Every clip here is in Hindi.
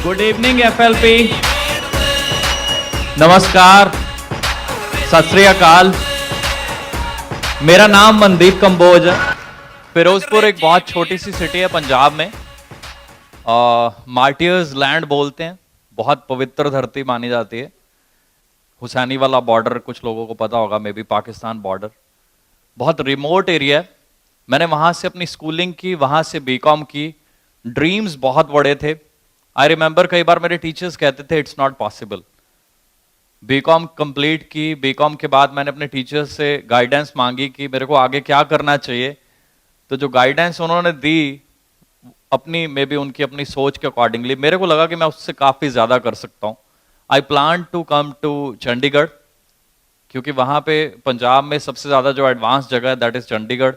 गुड इवनिंग एफएलपी, नमस्कार, सत श्री अकाल। मेरा नाम मनदीप कंबोज है। फिरोजपुर एक बहुत छोटी सी सिटी है पंजाब में। मार्टियर्स लैंड बोलते हैं, बहुत पवित्र धरती मानी जाती है। हुसैनी वाला बॉर्डर कुछ लोगों को पता होगा, मे बी पाकिस्तान बॉर्डर, बहुत रिमोट एरिया है। मैंने वहां से अपनी स्कूलिंग की, वहां से बीकॉम की। ड्रीम्स बहुत बड़े थे। आई रिमेंबर कई बार मेरे टीचर्स कहते थे it's not possible. BCom complete की, बीकॉम के बाद मैंने अपने टीचर्स से गाइडेंस मांगी कि मेरे को आगे क्या करना चाहिए। तो जो गाइडेंस उन्होंने दी अपनी, मे बी उनकी अपनी सोच के अकॉर्डिंगली, मेरे को लगा कि मैं उससे काफ़ी ज़्यादा कर सकता हूँ। I plan to come to Chandigarh, क्योंकि वहाँ पे पंजाब में सबसे ज़्यादा जो एडवांस जगह है दैट इज़ चंडीगढ़।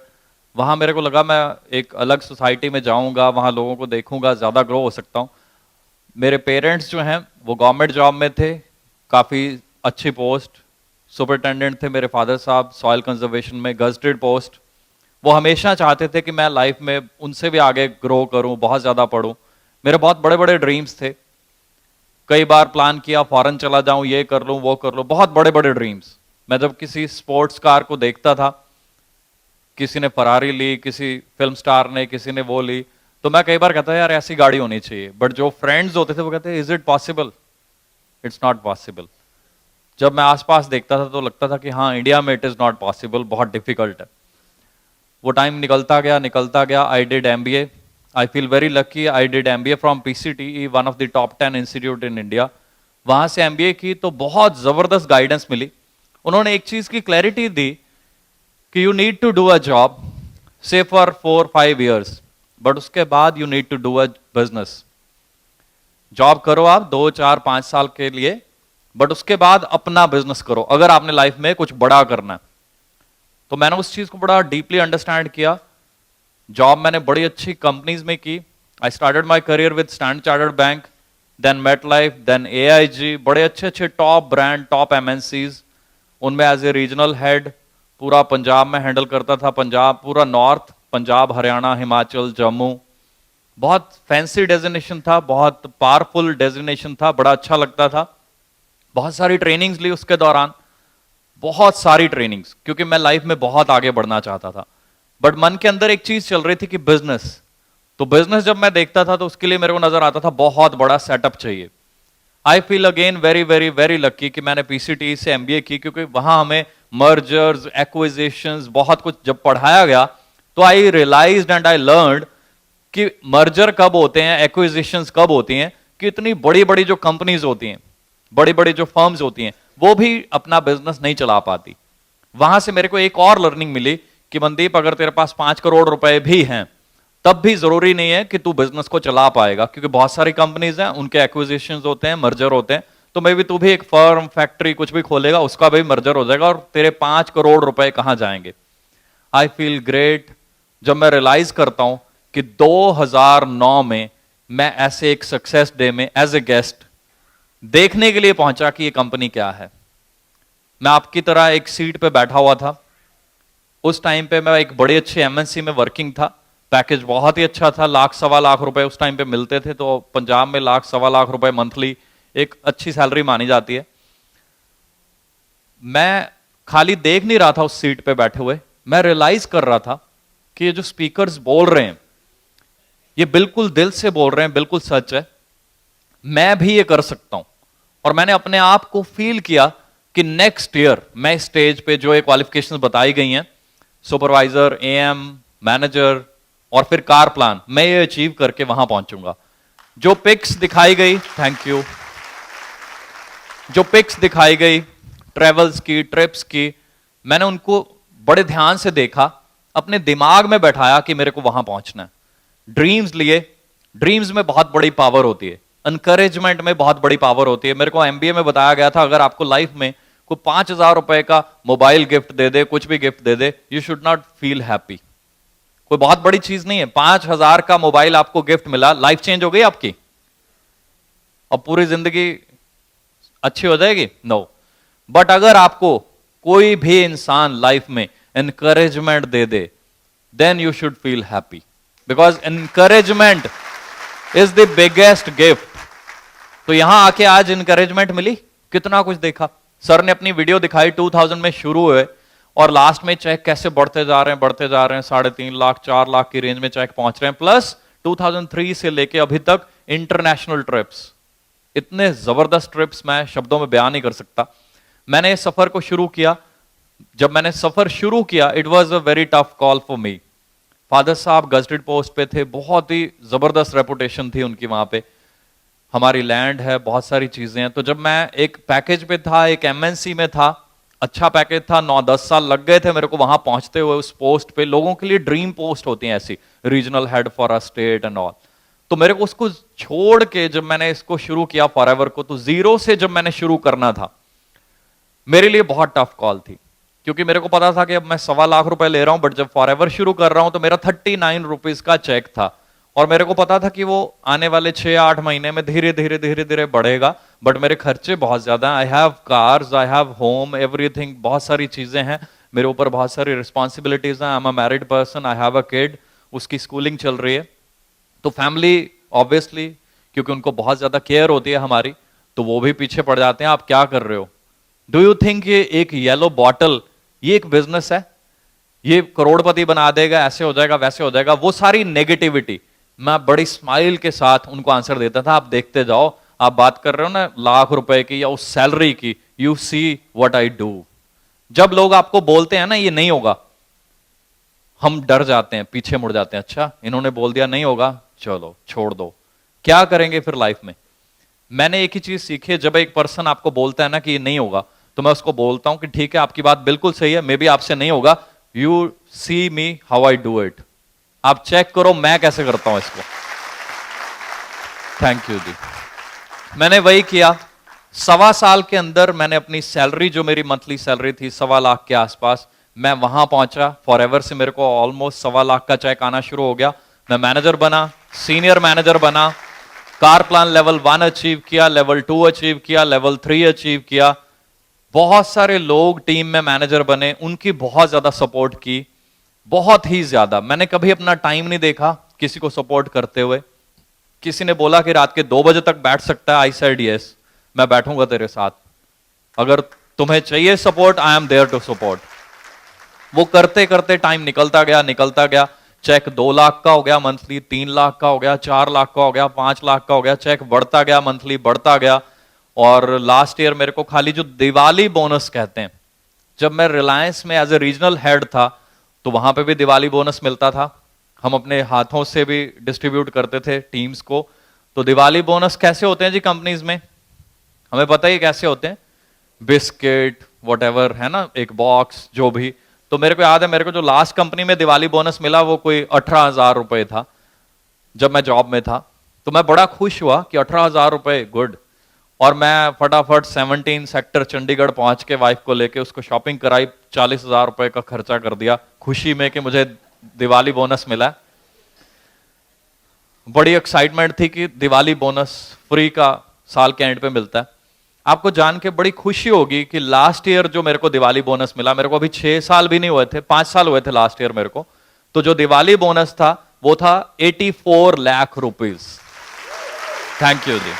वहाँ मेरे को लगा मैं एक अलग सोसाइटी में जाऊँगा, वहाँ लोगों को देखूँगा, ज़्यादा ग्रो हो सकता हूँ। मेरे पेरेंट्स जो हैं वो गवर्नमेंट जॉब में थे, काफ़ी अच्छी पोस्ट, सुपरिटेंडेंट थे मेरे फादर साहब, सॉइल कंजर्वेशन में गजटेड पोस्ट। वो हमेशा चाहते थे कि मैं लाइफ में उनसे भी आगे ग्रो करूं, बहुत ज़्यादा पढूं। मेरे बहुत बड़े बड़े ड्रीम्स थे। कई बार प्लान किया फॉरेन चला जाऊं, ये कर लूं वो कर लूं, बहुत बड़े बड़े ड्रीम्स। मैं जब किसी स्पोर्ट्स कार को देखता था, किसी ने फरारी ली, किसी फिल्म स्टार ने, किसी ने वो ली, तो मैं कई बार कहता यार ऐसी गाड़ी होनी चाहिए। बट जो फ्रेंड्स होते थे वो कहते is it possible, it's not possible. जब मैं आसपास देखता था तो लगता था कि हाँ इंडिया में इट इज नॉट पॉसिबल, बहुत डिफिकल्ट है। वो टाइम निकलता गया। I did MBA. I feel very lucky. I did MBA from PCT, one of the top 10 institute in India. वहां से एमबीए की तो बहुत जबरदस्त गाइडेंस मिली। उन्होंने एक चीज की क्लैरिटी दी कि you need to do a job से फॉर 4-5 ईयर्स, बट उसके बाद you need to do a business. Job करो आप 2-4-5 साल के लिए, बट उसके बाद अपना बिजनेस करो अगर आपने लाइफ में कुछ बड़ा करना है। तो मैंने उस चीज को बड़ा डीपली अंडरस्टैंड किया। जॉब मैंने बड़ी अच्छी कंपनीज में की। I started my career with Standard Chartered Bank, then MetLife, then AIG, बड़े अच्छे अच्छे टॉप ब्रांड, टॉप एमएनसीज। उनमें एज ए रीजनल हेड पूरा पंजाब में हैंडल करता था। पंजाब, पूरा नॉर्थ, पंजाब, हरियाणा, हिमाचल, जम्मू। बहुत फैंसी डेजिग्नेशन था, बहुत पावरफुल डेजिग्नेशन था, बड़ा अच्छा लगता था। बहुत सारी ट्रेनिंग्स ली उसके दौरान, बहुत सारी ट्रेनिंग्स, क्योंकि मैं लाइफ में बहुत आगे बढ़ना चाहता था। बट मन के अंदर एक चीज चल रही थी कि बिजनेस। तो बिजनेस जब मैं देखता था तो उसके लिए मेरे को नजर आता था बहुत बड़ा सेटअप चाहिए। I feel again very very very lucky कि मैंने पीसीटी से एमबीए की, क्योंकि वहां हमें मर्जर्स, एक्विजिशंस, बहुत कुछ जब पढ़ाया गया तो आई रियलाइज्ड एंड आई लर्नड कि मर्जर कब होते हैं, एक्विजिशंस कब होती हैं, कि इतनी बड़ी बड़ी जो कंपनीज होती हैं, बड़ी बड़ी जो फर्म्स होती हैं, वो भी अपना बिजनेस नहीं चला पाती। वहां से मेरे को एक और लर्निंग मिली कि मनदीप, अगर तेरे पास 5 करोड़ रुपए भी हैं तब भी जरूरी नहीं है कि तू बिजनेस को चला पाएगा, क्योंकि बहुत सारी कंपनीज हैं, उनके एक्विजिशंस होते हैं, मर्जर होते हैं। तो मे भी तू भी एक फर्म, फैक्ट्री कुछ भी खोलेगा, उसका भी मर्जर हो जाएगा और तेरे 5 करोड़ रुपए कहां जाएंगे। आई फील ग्रेट जब मैं रियलाइज करता हूं कि 2009 में मैं ऐसे एक सक्सेस डे में एज ए गेस्ट देखने के लिए पहुंचा कि ये कंपनी क्या है। मैं आपकी तरह एक सीट पे बैठा हुआ था। उस टाइम पे मैं एक बड़ी अच्छी एमएनसी में वर्किंग था। पैकेज बहुत ही अच्छा था, 1-1.25 लाख रुपए उस टाइम पे मिलते थे। तो पंजाब में 1-1.25 लाख रुपए मंथली एक अच्छी सैलरी मानी जाती है। मैं खाली देख नहीं रहा था उस सीट पे बैठे हुए, मैं रियलाइज कर रहा था कि ये जो स्पीकर्स बोल रहे हैं ये बिल्कुल दिल से बोल रहे हैं, बिल्कुल सच है, मैं भी ये कर सकता हूं। और मैंने अपने आप को फील किया कि नेक्स्ट ईयर मैं स्टेज पे जो ये क्वालिफिकेशंस बताई गई हैं, सुपरवाइजर, एएम, मैनेजर और फिर कार प्लान, मैं ये अचीव करके वहां पहुंचूंगा। जो पिक्स दिखाई गई, थैंक यू, जो पिक्स दिखाई गई ट्रेवल्स की, ट्रिप्स की, मैंने उनको बड़े ध्यान से देखा, अपने दिमाग में बैठाया कि मेरे को वहां पहुंचना है। ड्रीम्स लिए। ड्रीम्स में बहुत बड़ी पावर होती है, एनकरेजमेंट में बहुत बड़ी पावर होती है। मेरे को एमबीए में बताया गया था अगर आपको लाइफ में कोई 5,000 रुपए का मोबाइल गिफ्ट दे दे, कुछ भी gift they they, you should not feel happy. कोई बहुत बड़ी चीज नहीं है। 5,000 का मोबाइल आपको गिफ्ट मिला, लाइफ चेंज हो गई आपकी, अब पूरी जिंदगी अच्छी हो जाएगी? नो। बट अगर आपको कोई भी इंसान लाइफ में एनकरेजमेंट दे दे, then you should feel happy, because encouragement is the biggest gift तो यहां आके आज इंकरेजमेंट मिली, कितना कुछ देखा। सर ने अपनी वीडियो दिखाई 2000 में शुरू हुए और लास्ट में चेक कैसे बढ़ते जा रहे हैं, बढ़ते जा रहे हैं, 3.5 लाख 4 लाख की रेंज में चेक पहुंच रहे हैं। प्लस 2003 से लेके अभी तक इंटरनेशनल ट्रिप्स, इतने जबरदस्त ट्रिप्स मैं शब्दों में बयान नहीं कर सकता। मैंने इस सफर को शुरू किया, जब मैंने सफर शुरू किया it was a very tough call for me. Father साहब गजटेड पोस्ट पे थे, बहुत ही जबरदस्त रेपुटेशन थी उनकी वहां पे, हमारी लैंड है, बहुत सारी चीजें हैं। तो जब मैं एक पैकेज पे था, एक एमएनसी में था, अच्छा पैकेज था, 9-10 साल लग गए थे मेरे को वहां पहुंचते हुए उस पोस्ट पे। लोगों के लिए ड्रीम पोस्ट होती है ऐसी, regional head for a state and all. तो मेरे को उसको छोड़ के जब मैंने इसको शुरू किया फॉरएवर को, तो जीरो से जब मैंने शुरू करना था, मेरे लिए बहुत टफ कॉल थी, क्योंकि मेरे को पता था कि अब मैं 1.25 लाख रुपए ले रहा हूं, बट जब फॉरएवर शुरू कर रहा हूं तो मेरा 39 रुपीज का चेक था, और मेरे को पता था कि वो आने वाले 6-8 महीने में धीरे धीरे धीरे धीरे बढ़ेगा, बट मेरे खर्चे बहुत ज्यादा हैं। I have cars, I have home, everything, बहुत सारी चीजें हैं मेरे ऊपर, बहुत सारी रिस्पॉन्सिबिलिटीज हैं। I am a married person, I have a kid, उसकी स्कूलिंग चल रही है। तो फैमिली ऑब्वियसली, क्योंकि उनको बहुत ज्यादा केयर होती है हमारी, तो वो भी पीछे पड़ जाते हैं, आप क्या कर रहे हो। डू यू थिंक ये एक येलो बॉटल ये एक बिजनेस है, ये करोड़पति बना देगा, ऐसे हो जाएगा वैसे हो जाएगा, वो सारी नेगेटिविटी मैं बड़ी स्माइल के साथ उनको आंसर देता था। आप देखते जाओ, आप बात कर रहे हो ना लाख रुपए की या उस सैलरी की, you see what I do. जब लोग आपको बोलते हैं ना ये नहीं होगा, हम डर जाते हैं, पीछे मुड़ जाते हैं, अच्छा इन्होंने बोल दिया नहीं होगा, चलो छोड़ दो, क्या करेंगे फिर लाइफ में। मैंने एक ही चीज सीखी है, जब एक पर्सन आपको बोलता है ना कि ये नहीं होगा, तो मैं उसको बोलता हूं कि ठीक है आपकी बात बिल्कुल सही है, मे बी आपसे नहीं होगा, you see me how I do it, आप चेक करो मैं कैसे करता हूं इसको। Thank you ji. मैंने वही किया, 1.25 साल के अंदर मैंने अपनी सैलरी, जो मेरी मंथली सैलरी थी 1.25 लाख के आसपास, मैं वहां पहुंचा। फॉरएवर से मेरे को ऑलमोस्ट 1.25 लाख का चेक आना शुरू हो गया। मैं मैनेजर बना, सीनियर मैनेजर बना, कार प्लान लेवल 1 अचीव किया, लेवल 2 अचीव किया, लेवल 3 अचीव किया। बहुत सारे लोग टीम में मैनेजर बने, उनकी बहुत ज्यादा सपोर्ट की, बहुत ही ज्यादा। मैंने कभी अपना टाइम नहीं देखा किसी को सपोर्ट करते हुए। किसी ने बोला कि रात के 2 बजे तक बैठ सकता है, आई सेड यस, मैं बैठूंगा तेरे साथ, अगर तुम्हें चाहिए support, I am there to support. वो करते करते टाइम निकलता गया, निकलता गया। चेक 2 लाख का हो गया मंथली, 3 लाख का हो गया, 4 लाख का हो गया, 5 लाख का हो गया। चेक बढ़ता गया, मंथली बढ़ता गया। और लास्ट ईयर मेरे को खाली जो दिवाली बोनस कहते हैं, जब मैं रिलायंस में एज ए रीजनल हेड था, तो वहां पे भी दिवाली बोनस मिलता था, हम अपने हाथों से भी डिस्ट्रीब्यूट करते थे टीम्स को। तो दिवाली बोनस कैसे होते हैं जी कंपनीज में, हमें पता ही कैसे होते हैं, बिस्किट वॉटेवर है ना, एक बॉक्स जो भी। तो मेरे को याद है, मेरे को जो लास्ट कंपनी में दिवाली बोनस मिला वो कोई 18,000 रुपए था जब मैं जॉब में था। तो मैं बड़ा खुश हुआ कि 18,000 रुपए, गुड। और मैं फटाफट 17 सेक्टर चंडीगढ़ पहुंच के वाइफ को लेके उसको शॉपिंग कराई, 40,000 रुपए का खर्चा कर दिया खुशी में कि मुझे दिवाली बोनस मिला। बड़ी एक्साइटमेंट थी कि दिवाली बोनस फ्री का साल के एंड पे मिलता है। आपको जान के बड़ी खुशी होगी कि लास्ट ईयर जो मेरे को दिवाली बोनस मिला, मेरे को अभी 6 साल भी नहीं हुए थे, 5 साल हुए थे लास्ट ईयर मेरे को, तो जो दिवाली बोनस था वो था 84 लाख रुपीज। थैंक यू जी।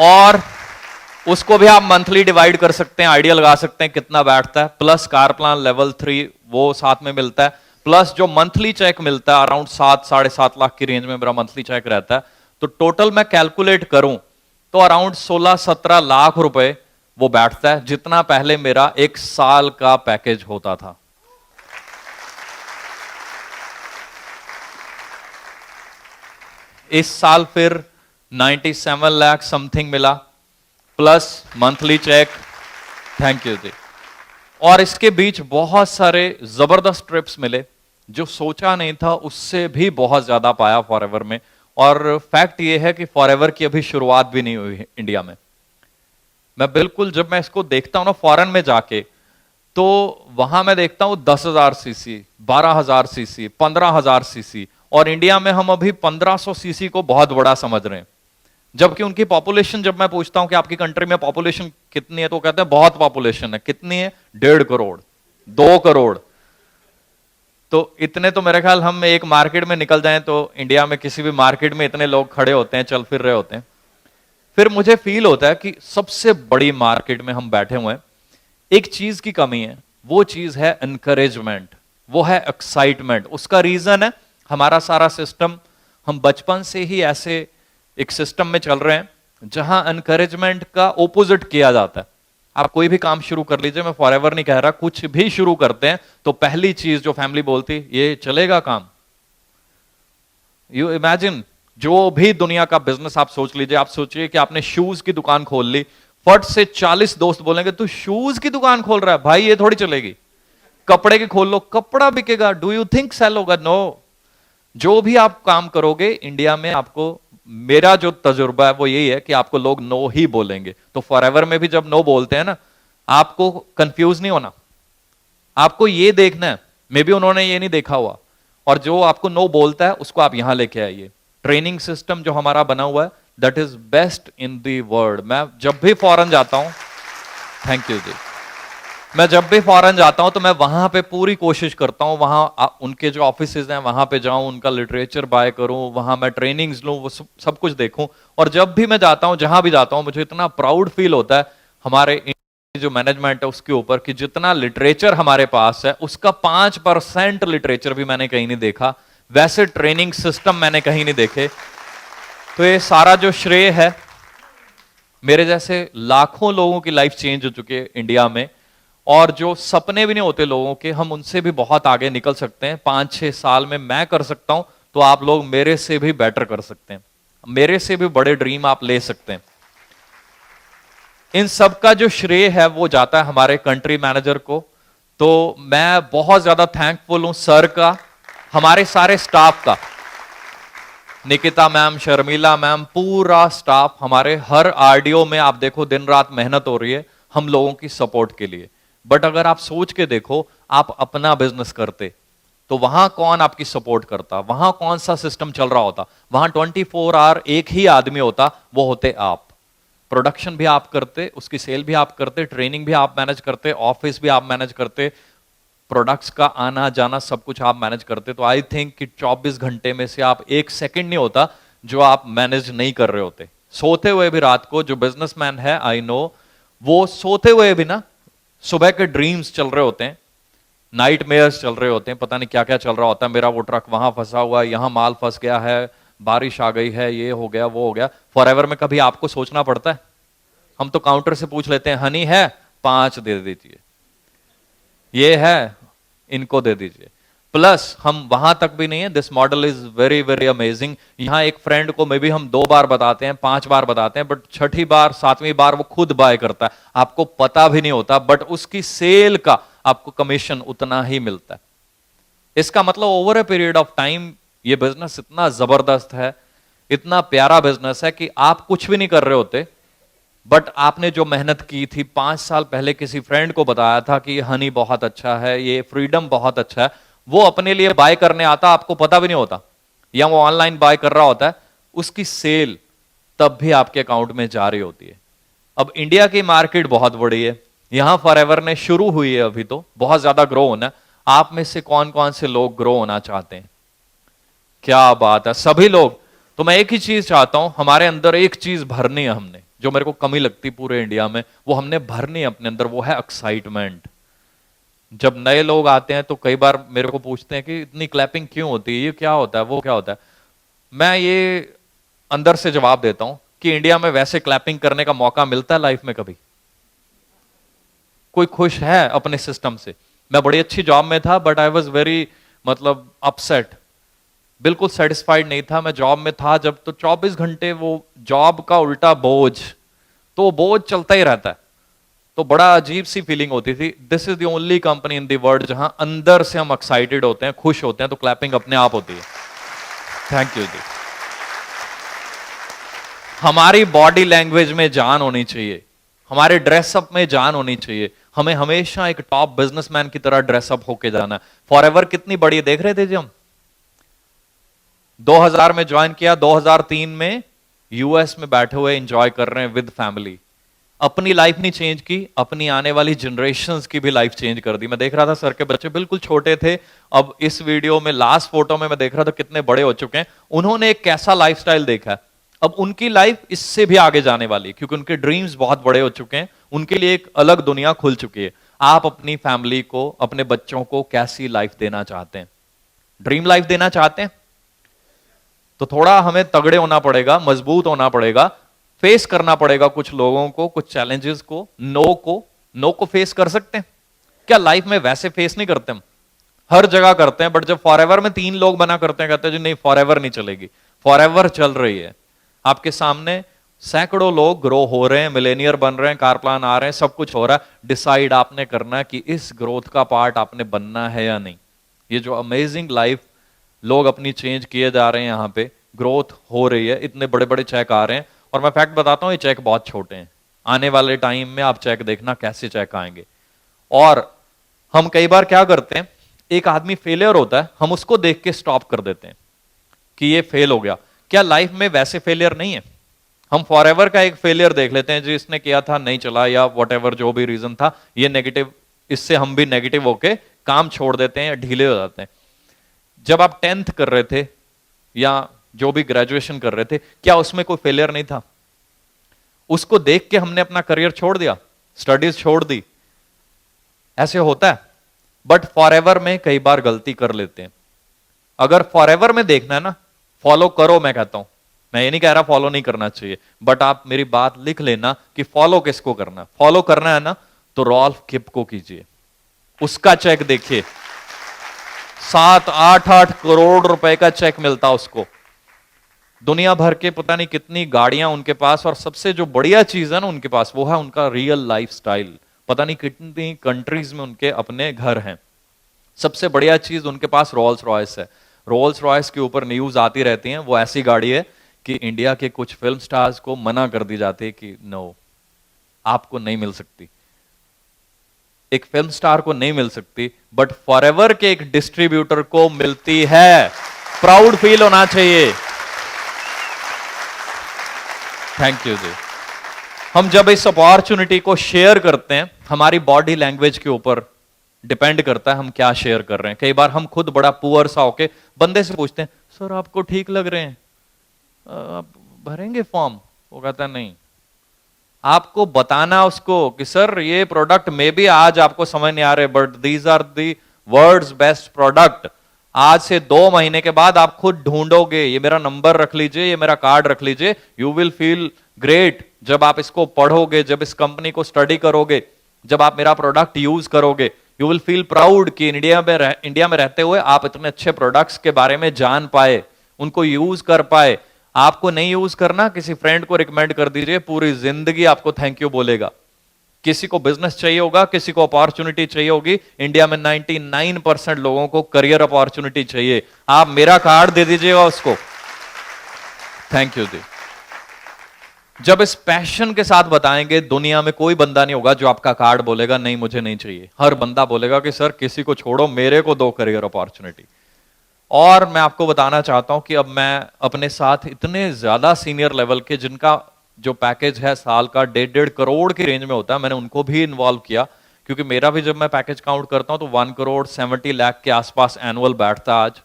और उसको भी आप मंथली डिवाइड कर सकते हैं, आइडिया लगा सकते हैं कितना बैठता है, प्लस कार प्लान लेवल 3 वो साथ में मिलता है, प्लस जो मंथली चेक मिलता है अराउंड 7-7.5 लाख की रेंज में मेरा मंथली चेक रहता है। तो टोटल मैं कैलकुलेट करूं तो अराउंड 16-17 लाख रुपए वो बैठता है, जितना पहले मेरा 1 साल का पैकेज होता था। इस साल फिर 97 लाख समथिंग मिला, plus monthly check. Thank you जी। और इसके बीच बहुत सारे जबरदस्त ट्रिप्स मिले, जो सोचा नहीं था उससे भी बहुत ज्यादा पाया फॉरएवर में। और फैक्ट ये है कि फॉरएवर की अभी शुरुआत भी नहीं हुई है इंडिया में। मैं बिल्कुल, जब मैं इसको देखता हूं ना फॉरेन में जाके, तो वहां मैं देखता हूं 10,000 सीसी, 12,000 सीसी, 15,000 सीसी, और इंडिया में हम अभी 1500 सीसी को बहुत बड़ा समझ रहे हैं। जबकि उनकी पॉपुलेशन, जब मैं पूछता हूं कि आपकी कंट्री में पॉपुलेशन कितनी है, तो कहते हैं बहुत पॉपुलेशन है। कितनी है? 1.5 करोड़, 2 करोड़। तो इतने तो मेरे ख्याल हम एक मार्केट में निकल जाएं तो इंडिया में किसी भी मार्केट में इतने लोग खड़े होते हैं, चल फिर रहे होते हैं। फिर मुझे फील होता है कि सबसे बड़ी मार्केट में हम बैठे हुए हैं, एक चीज की कमी है, वो चीज है एनकरेजमेंट, वो है एक्साइटमेंट। उसका रीजन है हमारा सारा सिस्टम, हम बचपन से ही ऐसे एक सिस्टम में चल रहे हैं जहां एनकरेजमेंट का ओपोजिट किया जाता है। आप कोई भी काम शुरू कर लीजिए, मैं फॉरएवर नहीं कह रहा, कुछ भी शुरू करते हैं तो पहली चीज जो फैमिली बोलती, ये चलेगा काम। यू इमेजिन, जो भी दुनिया का बिजनेस आप सोच लीजिए, आप सोचिए कि आपने शूज की दुकान खोल ली, फट से 40 दोस्त बोलेंगे तू शूज की दुकान खोल रहा है, भाई ये थोड़ी चलेगी। कपड़े की खोल लो, कपड़ा बिकेगा, डू यू थिंक सेल होगा? नो। जो भी आप काम करोगे इंडिया में, आपको, मेरा जो तजुर्बा है वो यही है कि आपको लोग नो ही बोलेंगे। तो फॉरएवर में भी जब नो बोलते हैं ना, आपको कंफ्यूज नहीं होना, आपको ये देखना है, मे बी उन्होंने ये नहीं देखा हुआ, और जो आपको नो बोलता है उसको आप यहां लेके आइए। ट्रेनिंग सिस्टम जो हमारा बना हुआ है, that is best in the world. मैं जब भी फॉरेन जाता हूं, थैंक यू जी, मैं जब भी फॉरेन जाता हूं तो मैं वहां पे पूरी कोशिश करता हूं, वहां उनके जो ऑफिसेज हैं वहां पे जाऊं, उनका लिटरेचर बाय करूं, वहां मैं ट्रेनिंग्स लूं, वो सब कुछ देखूं। और जब भी मैं जाता हूं, जहां भी जाता हूं, मुझे इतना प्राउड फील होता है हमारे जो मैनेजमेंट है उसके ऊपर, कि जितना लिटरेचर हमारे पास है उसका 5% लिटरेचर भी मैंने कहीं नहीं देखा, वैसे ट्रेनिंग सिस्टम मैंने कहीं नहीं देखे। तो ये सारा जो श्रेय है, मेरे जैसे लाखों लोगों की लाइफ चेंज हो चुकी है इंडिया में, और जो सपने भी नहीं होते लोगों के, हम उनसे भी बहुत आगे निकल सकते हैं। 5-6 साल में मैं कर सकता हूं तो आप लोग मेरे से भी बेटर कर सकते हैं, मेरे से भी बड़े ड्रीम आप ले सकते हैं। इन सब का जो श्रेय है वो जाता है हमारे कंट्री मैनेजर को। तो मैं बहुत ज्यादा थैंकफुल हूं सर का, हमारे सारे स्टाफ का, निकिता मैम, शर्मिला मैम, पूरा स्टाफ हमारे, हर आरडीओ में आप देखो दिन रात मेहनत हो रही है हम लोगों की सपोर्ट के लिए। बट अगर आप सोच के देखो, आप अपना बिजनेस करते तो वहां कौन आपकी सपोर्ट करता, वहां कौन सा सिस्टम चल रहा होता? वहां 24 आवर एक ही आदमी होता, वो होते आप। प्रोडक्शन भी आप करते, उसकी सेल भी आप करते, ट्रेनिंग भी आप मैनेज करते, ऑफिस भी आप मैनेज करते, प्रोडक्ट्स का आना जाना सब कुछ आप मैनेज करते। तो आई थिंक कि 24 घंटे में से आप एक सेकंड नहीं होता जो आप मैनेज नहीं कर रहे होते। सोते हुए भी रात को, जो बिजनेसमैन है आई नो, वो सोते हुए भी ना सुबह के ड्रीम्स चल रहे होते हैं, नाइट मेयर्स चल रहे होते हैं, पता नहीं क्या क्या चल रहा होता है। मेरा वो ट्रक वहां फंसा हुआ है, यहां माल फंस गया है, बारिश आ गई है, ये हो गया वो हो गया। फॉरएवर में कभी आपको सोचना पड़ता है? हम तो काउंटर से पूछ लेते हैं, हनी है 5 दे दीजिए, ये है इनको दे दीजिए। प्लस हम वहां तक भी नहीं है, this model is very very amazing. यहां एक फ्रेंड को मे बी हम 2 बार बताते हैं, 5 बार बताते हैं, बट छठी बार 7वीं बार वो खुद बाय करता है, आपको पता भी नहीं होता, बट उसकी सेल का आपको कमीशन उतना ही मिलता है। इसका मतलब over a period of time ये बिजनेस इतना जबरदस्त है, इतना प्यारा बिजनेस है कि आप कुछ भी नहीं कर रहे होते, बट आपने जो मेहनत की थी, 5 साल पहले किसी फ्रेंड को बताया था कि ये हनी बहुत अच्छा है, ये फ्रीडम बहुत अच्छा है, वो अपने लिए बाय करने आता, आपको पता भी नहीं होता, या वो ऑनलाइन बाय कर रहा होता है, उसकी सेल तब भी आपके अकाउंट में जा रही होती है। अब इंडिया की मार्केट बहुत बड़ी है, यहां फॉरएवर ने शुरू हुई है, अभी तो बहुत ज्यादा ग्रो होना है। आप में से कौन कौन से लोग ग्रो होना चाहते हैं? क्या बात है, सभी लोग। तो मैं एक ही चीज चाहता हूं, हमारे अंदर एक चीज भरनी है हमने, जो मेरे को कमी लगती पूरे इंडिया में, वो हमने भरनी है अपने अंदर, वो है एक्साइटमेंट। जब नए लोग आते हैं तो कई बार मेरे को पूछते हैं कि इतनी क्लैपिंग क्यों होती है, ये क्या होता है, वो क्या होता है। मैं ये अंदर से जवाब देता हूं कि इंडिया में वैसे क्लैपिंग करने का मौका मिलता है लाइफ में कभी? कोई खुश है अपने सिस्टम से? मैं बड़ी अच्छी जॉब में था, बट आई वॉज वेरी, मतलब अपसेट, बिल्कुल सेटिस्फाइड नहीं था। मैं जॉब में था जब, तो 24 घंटे वो जॉब का उल्टा बोझ, तो बोझ चलता ही रहता है, तो बड़ा अजीब सी फीलिंग होती थी। This is the only company in the world जहां अंदर से हम एक्साइटेड होते हैं, खुश होते हैं, तो क्लैपिंग अपने आप होती है। थैंक यू जी। हमारी बॉडी लैंग्वेज में जान होनी चाहिए, हमारे ड्रेसअप में जान होनी चाहिए, हमें हमेशा एक टॉप बिजनेसमैन की तरह ड्रेसअप होके जाना है। फॉरएवर कितनी बड़ी देख रहे थे जी हम, 2000 में ज्वाइन किया, 2003 में यूएस में बैठे हुए एंजॉय कर रहे हैं विद फैमिली। अपनी लाइफ नहीं चेंज की, अपनी आने वाली जनरेशंस की भी लाइफ चेंज कर दी। मैं देख रहा था सर के बच्चे बिल्कुल छोटे थे, अब इस वीडियो में लास्ट फोटो में मैं देख रहा था कितने बड़े हो चुके हैं। उन्होंने एक कैसा लाइफस्टाइल देखा है, अब उनकी लाइफ इससे भी आगे जाने वाली है क्योंकि उनके ड्रीम्स बहुत बड़े हो चुके हैं, उनके लिए एक अलग दुनिया खुल चुकी है। आप अपनी फैमिली को, अपने बच्चों को कैसी लाइफ देना चाहते हैं? ड्रीम लाइफ देना चाहते हैं तो थोड़ा हमें तगड़े होना पड़ेगा, मजबूत होना पड़ेगा, फेस करना पड़ेगा कुछ लोगों को, कुछ चैलेंजेस को। नो को फेस कर सकते हैं क्या? लाइफ में वैसे फेस नहीं करते हम, हर जगह करते हैं, बट जब फॉरएवर में 3 लोग मना करते हैं, कहते हैं जी नहीं फॉरएवर नहीं चलेगी, फॉरएवर चल रही है। आपके सामने सैकड़ों लोग ग्रो हो रहे हैं, मिलेनियर बन रहे हैं, कार प्लान आ रहे हैं, सब कुछ हो रहा है। डिसाइड आपने करना है कि इस ग्रोथ का पार्ट आपने बनना है या नहीं। ये जो अमेजिंग लाइफ लोग अपनी चेंज किए जा रहे हैं, यहां पे ग्रोथ हो रही है, इतने बड़े बड़े चेक आ रहे हैं। और मैं फैक्ट बताता हूं, ये चेक बहुत छोटे हैं। आने वाले टाइम में आप चेक देखना कैसे चेक आएंगे। और हम कई बार क्या करते हैं, एक आदमी फेलियर होता है, हम उसको देख के स्टॉप कर देते हैं कि ये फेल हो गया। क्या लाइफ में वैसे फेलियर नहीं है? हम फॉरएवर का एक फेलियर देख लेते हैं, जो इसने किया था नहीं चला, या वॉटेवर जो भी रीजन था, ये नेगेटिव, इससे हम भी नेगेटिव होके काम छोड़ देते हैं या ढीले हो जाते हैं। जब आप 10th कर रहे थे या जो भी ग्रेजुएशन कर रहे थे, क्या उसमें कोई फेलियर नहीं था? उसको देख के हमने अपना करियर छोड़ दिया, स्टडीज छोड़ दी, ऐसे होता है। बट फॉरएवर में कई बार गलती कर लेते हैं। अगर फॉरएवर में देखना है ना, फॉलो करो, मैं कहता हूं, मैं ये नहीं कह रहा फॉलो नहीं करना चाहिए, बट आप मेरी बात लिख लेना कि फॉलो किसको करना। फॉलो करना है ना तो रॉल्फ किप को कीजिए, उसका चेक देखिए, 7-8 करोड़ रुपए का चेक मिलता उसको, दुनिया भर के पता नहीं कितनी गाड़ियां उनके पास, और सबसे जो बढ़िया चीज है ना उनके पास, वो है उनका रियल लाइफ स्टाइल। पता नहीं कितनी कंट्रीज में उनके अपने घर हैं। सबसे बढ़िया चीज उनके पास रोल्स रॉयस है। रोल्स रॉयस के ऊपर न्यूज आती रहती हैं। वो ऐसी गाड़ी है कि इंडिया के कुछ फिल्म स्टार्स को मना कर दी जाती है कि नो, आपको नहीं मिल सकती, एक फिल्म स्टार को नहीं मिल सकती, बट फॉरएवर के एक डिस्ट्रीब्यूटर को मिलती है। प्राउड फील होना चाहिए। थैंक यू जी। हम जब इस अपॉर्चुनिटी को शेयर करते हैं, हमारी बॉडी लैंग्वेज के ऊपर डिपेंड करता है हम क्या शेयर कर रहे हैं। कई बार हम खुद बड़ा पुअर सा होके बंदे से पूछते हैं, सर आपको ठीक लग रहे हैं, आप भरेंगे फॉर्म? वो कहता है नहीं। आपको बताना उसको कि सर ये प्रोडक्ट में भी आज आपको समझ नहीं आ रहे, but these are the world's best product. आज से 2 महीने के बाद आप खुद ढूंढोगे, ये मेरा नंबर रख लीजिए, ये मेरा कार्ड रख लीजिए, यू विल फील ग्रेट जब आप इसको पढ़ोगे, जब इस कंपनी को स्टडी करोगे, जब आप मेरा प्रोडक्ट यूज करोगे, यू विल फील प्राउड कि इंडिया में रहते हुए आप इतने अच्छे प्रोडक्ट्स के बारे में जान पाए, उनको यूज कर पाए। आपको नहीं यूज करना, किसी फ्रेंड को रिकमेंड कर दीजिए, पूरी जिंदगी आपको थैंक यू बोलेगा। किसी को बिजनेस चाहिए होगा, किसी को अपॉर्चुनिटी चाहिए होगी। इंडिया में 99% लोगों को करियर अपॉर्चुनिटी चाहिए, आप मेरा कार्ड दे दीजिएगा उसको। थैंक यू जी। जब इस पैशन के साथ बताएंगे, दुनिया में कोई बंदा नहीं होगा जो आपका कार्ड बोलेगा नहीं मुझे नहीं चाहिए। हर बंदा बोलेगा कि सर किसी को छोड़ो, मेरे को दो करियर अपॉर्चुनिटी। और मैं आपको बताना चाहता हूं कि अब मैं अपने साथ इतने ज्यादा सीनियर लेवल के, जिनका जो पैकेज है साल का 1.5 करोड़ की रेंज में होता है, मैंने उनको भी इन्वॉल्व किया। क्योंकि मेरा भी जब मैं पैकेज काउंट करता हूं तो 1 करोड़ 70 लाख के आसपास एनुअल बैठता आज।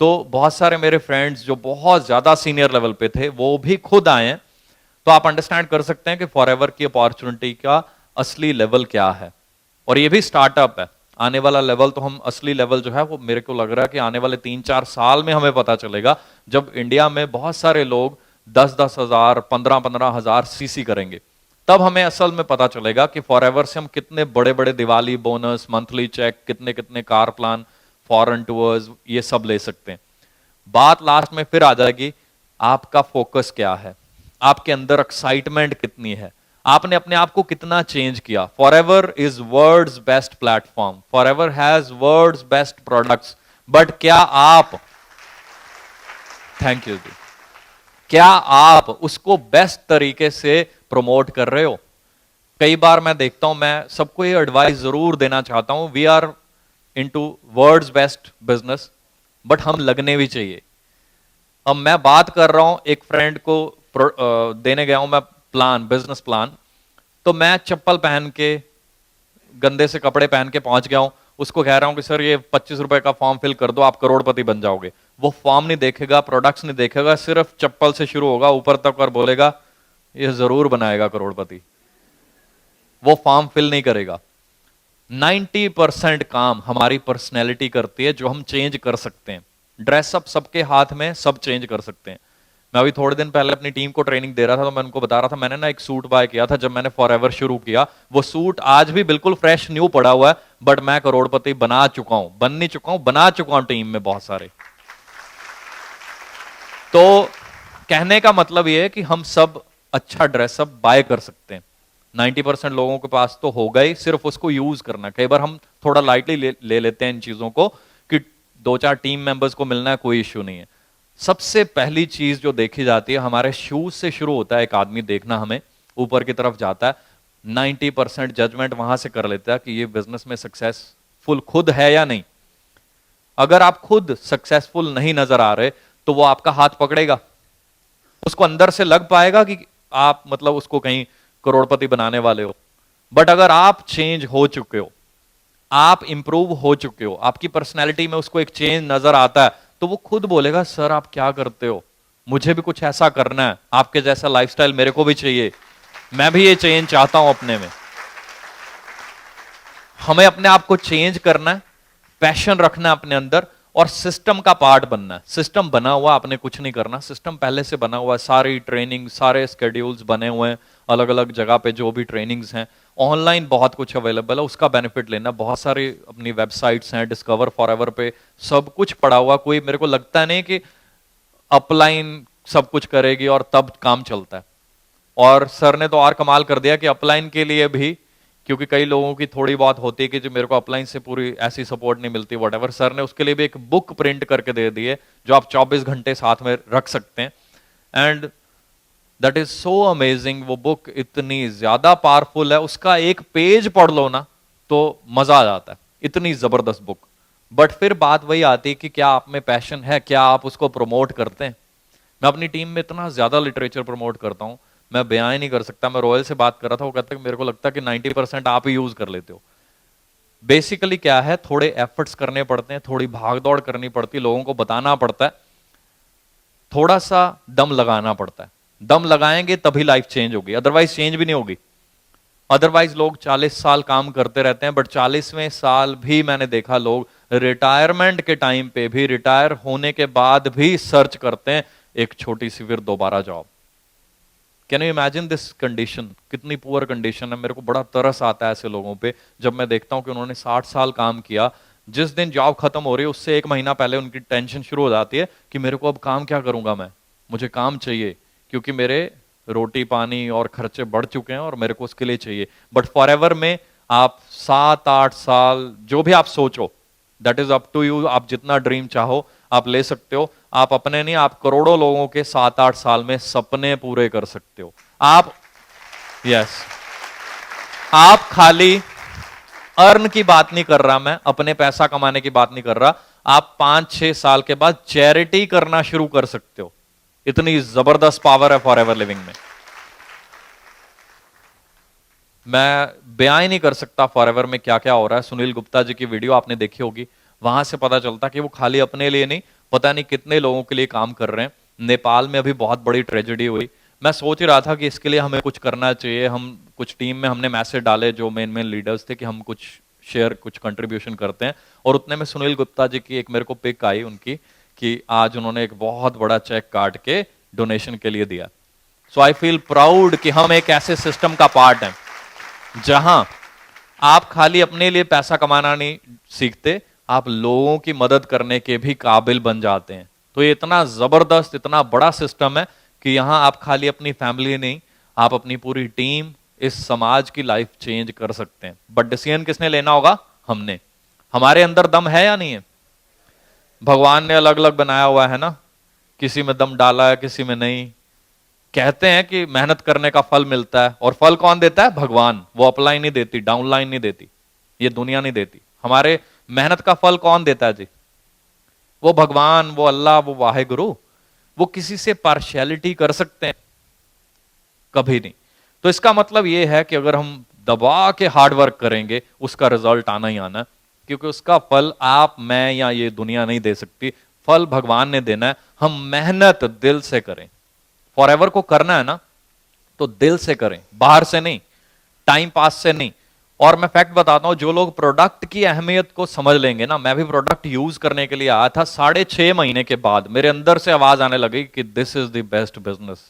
तो बहुत सारे मेरे फ्रेंड्स जो बहुत ज्यादा सीनियर लेवल पे थे वो भी खुद आए हैं। तो आप अंडरस्टैंड कर सकते हैं कि फॉरएवर की अपॉर्चुनिटी का असली लेवल क्या है। और ये भी स्टार्टअप है, आने वाला लेवल तो हम असली लेवल जो है वो मेरे को लग रहा है कि आने वाले 3-4 साल में हमें पता चलेगा, जब इंडिया में बहुत सारे लोग 10-10 हजार 15-15 हजार सीसी करेंगे, तब हमें असल में पता चलेगा कि फॉरएवर से हम कितने बड़े बड़े दिवाली बोनस, मंथली चेक, कितने कितने कार प्लान, फॉरेन टूर्स, ये सब ले सकते हैं। बात लास्ट में फिर आ जाएगी, आपका फोकस क्या है, आपके अंदर एक्साइटमेंट कितनी है, आपने अपने आप को कितना चेंज किया। Forever is world's best platform, Forever has world's best products, but क्या आप, थैंक यू जी, क्या आप उसको बेस्ट तरीके से प्रमोट कर रहे हो? कई बार मैं देखता हूं, मैं सबको ये एडवाइस जरूर देना चाहता हूं, we are into world's best business, but हम लगने भी चाहिए। अब मैं बात कर रहा हूं, एक फ्रेंड को देने गया हूं मैं प्लान, बिजनेस प्लान, तो मैं चप्पल पहन के, गंदे से कपड़े पहन के पहुंच गया हूं, उसको कह रहा हूं कि सर ये 25 रुपए का फॉर्म फिल कर दो, आप करोड़पति बन जाओगे। वो फॉर्म नहीं देखेगा, प्रोडक्ट्स नहीं देखेगा, सिर्फ चप्पल से शुरू होगा ऊपर तक और बोलेगा ये जरूर बनाएगा करोड़पति। वो फॉर्म फिल नहीं करेगा। 90% काम हमारी पर्सनैलिटी करती है जो हम चेंज कर सकते हैं। ड्रेसअप सबके हाथ में, सब चेंज कर सकते हैं। मैं अभी थोड़े दिन पहले अपनी टीम को ट्रेनिंग दे रहा था, तो मैं उनको बता रहा था मैंने ना एक सूट बाय किया था जब मैंने फॉरएवर शुरू किया। वो सूट आज भी बिल्कुल फ्रेश न्यू पड़ा हुआ है, बट मैं करोड़पति बना चुका हूं, बन नहीं चुका हूं, बना चुका हूं टीम में बहुत सारे। तो कहने का मतलब यह है कि हम सब अच्छा ड्रेसअप बाय कर सकते हैं। 90% लोगों के पास तो होगा ही, सिर्फ उसको यूज करना। कई बार हम थोड़ा लाइटली ले लेते हैं इन चीजों को कि 2-4 टीम मेंबर्स को मिलना है, कोई इश्यू नहीं है। सबसे पहली चीज जो देखी जाती है हमारे शूज से शुरू होता है। एक आदमी देखना हमें ऊपर की तरफ जाता है, 90% जजमेंट वहां से कर लेता है कि ये बिजनेस में सक्सेसफुल खुद है या नहीं। अगर आप खुद सक्सेसफुल नहीं नजर आ रहे तो वो आपका हाथ पकड़ेगा, उसको अंदर से लग पाएगा कि आप मतलब उसको कहीं करोड़पति बनाने वाले हो। बट अगर आप चेंज हो चुके हो, आप इंप्रूव हो चुके हो, आपकी पर्सनैलिटी में उसको एक चेंज नजर आता है, तो वो खुद बोलेगा सर आप क्या करते हो, मुझे भी कुछ ऐसा करना है, आपके जैसा लाइफस्टाइल मेरे को भी चाहिए, मैं भी ये चेंज चाहता हूं अपने में। हमें अपने आप को चेंज करना है, पैशन रखना है अपने अंदर, और सिस्टम का पार्ट बनना है। सिस्टम बना हुआ, आपने कुछ नहीं करना, सिस्टम पहले से बना हुआ है। सारी ट्रेनिंग, सारे स्केड्यूल्स बने हुए हैं, अलग अलग जगह पे जो भी ट्रेनिंग्स हैं, ऑनलाइन बहुत कुछ अवेलेबल है, उसका बेनिफिट लेना। बहुत सारी अपनी वेबसाइट्स हैं, डिस्कवर फॉरएवर पे सब कुछ पड़ा हुआ। कोई मेरे को लगता नहीं कि अपलाइन सब कुछ करेगी और तब काम चलता है। और सर ने तो और कमाल कर दिया कि अपलाइन के लिए भी, क्योंकि कई लोगों की थोड़ी बहुत होती है कि जो मेरे को अपलाइन से पूरी ऐसी सपोर्ट नहीं मिलती, व्हाटएवर, सर ने उसके लिए भी एक बुक प्रिंट करके दे दी है जो आप 24 घंटे साथ में रख सकते हैं। And that is so amazing. वो बुक इतनी ज्यादा पावरफुल है, उसका एक पेज पढ़ लो ना तो मजा आ जाता है, इतनी जबरदस्त बुक। बट फिर बात वही आती है कि क्या आप में पैशन है, क्या आप उसको प्रमोट करते हैं। मैं अपनी टीम में इतना ज्यादा लिटरेचर प्रमोट करता हूं, मैं बयान ही नहीं कर सकता। मैं रॉयल से बात कर रहा था, वो कहता है मेरे को लगता है कि 90% आप ही यूज कर लेते हो। बेसिकली क्या है, थोड़े एफर्ट्स करने पड़ते हैं, थोड़ी भागदौड़ करनी पड़ती है, लोगों को बताना पड़ता है, थोड़ा सा दम लगाना पड़ता है। दम लगाएंगे तभी लाइफ चेंज होगी, अदरवाइज चेंज भी नहीं होगी। अदरवाइज लोग 40 साल काम करते रहते हैं, बट 40वें साल भी मैंने देखा लोग रिटायरमेंट के टाइम पे भी, रिटायर होने के बाद भी सर्च करते हैं एक छोटी सी फिर दोबारा job. Can you imagine this condition, कितनी पुअर कंडीशन है। मेरे को बड़ा तरस आता है ऐसे लोगों पे जब मैं देखता हूं कि उन्होंने 60 साल काम किया, जिस दिन जॉब खत्म हो रही है उससे 1 महीना पहले उनकी टेंशन शुरू हो जाती है कि मेरे को अब काम क्या करूंगा, मैं, मुझे काम चाहिए क्योंकि मेरे रोटी पानी और खर्चे बढ़ चुके हैं और मेरे को उसके लिए चाहिए। बट फॉरएवर में आप 7-8 साल जो भी आप सोचो, that is up to you, आप जितना ड्रीम चाहो आप ले सकते हो। आप अपने नहीं, आप करोड़ों लोगों के 7-8 साल में सपने पूरे कर सकते हो। आप यस आप खाली अर्न की बात नहीं कर रहा, मैं अपने पैसा कमाने की बात नहीं कर रहा। आप 5-6 साल के बाद चैरिटी करना शुरू कर सकते हो। इतनी जबरदस्त पावर है फॉरएवर लिविंग में, मैं बयान ही नहीं कर सकता फॉरएवर में क्या क्या हो रहा है। सुनील गुप्ता जी की वीडियो आपने देखी होगी, वहां से पता चलता कि वो खाली अपने लिए नहीं, पता नहीं कितने लोगों के लिए काम कर रहे हैं। नेपाल में अभी बहुत बड़ी ट्रेजेडी हुई, मैं सोच ही रहा था कि इसके लिए हमें कुछ करना चाहिए। हम कुछ टीम में हमने मैसेज डाले जो मेन लीडर्स थे कि हम कुछ शेयर, कुछ कंट्रीब्यूशन करते हैं। और उतने में सुनील गुप्ता जी की एक मेरे को पिक आई उनकी कि आज उन्होंने एक बहुत बड़ा चेक काट के डोनेशन के लिए दिया। सो आई फील प्राउड कि हम एक ऐसे सिस्टम का पार्ट हैं जहां आप खाली अपने लिए पैसा कमाना नहीं सीखते, आप लोगों की मदद करने के भी काबिल बन जाते हैं। तो ये इतना जबरदस्त, इतना बड़ा सिस्टम है कि यहां आप खाली अपनी फैमिली नहीं, आप अपनी पूरी टीम, इस समाज की लाइफ चेंज कर सकते हैं। बट डिसीजन किसने लेना होगा? हमने। हमारे अंदर दम है या नहीं है? भगवान ने अलग अलग बनाया हुआ है ना, किसी में दम डाला है, किसी में नहीं। कहते हैं कि मेहनत करने का फल मिलता है, और फल कौन देता है? भगवान। वो अपलाइन नहीं देती, डाउनलाइन नहीं देती, ये दुनिया नहीं देती। हमारे मेहनत का फल कौन देता है जी? वो भगवान, वो अल्लाह, वो वाहेगुरु। वो किसी से पार्शियलिटी कर सकते हैं? कभी नहीं। तो इसका मतलब ये है कि अगर हम दबा के हार्ड वर्क करेंगे उसका रिजल्ट आना ही आना, क्योंकि उसका फल आप, मैं या ये दुनिया नहीं दे सकती। फल भगवान ने देना है, हम मेहनत दिल से करें। फॉरएवर को करना है ना, तो दिल से करें, बाहर से नहीं, टाइम पास से नहीं। और मैं फैक्ट बताता हूं, जो लोग प्रोडक्ट की अहमियत को समझ लेंगे ना, मैं भी प्रोडक्ट यूज करने के लिए आया था, 6.5 महीने के बाद मेरे अंदर से आवाज आने लगी कि this is the best business,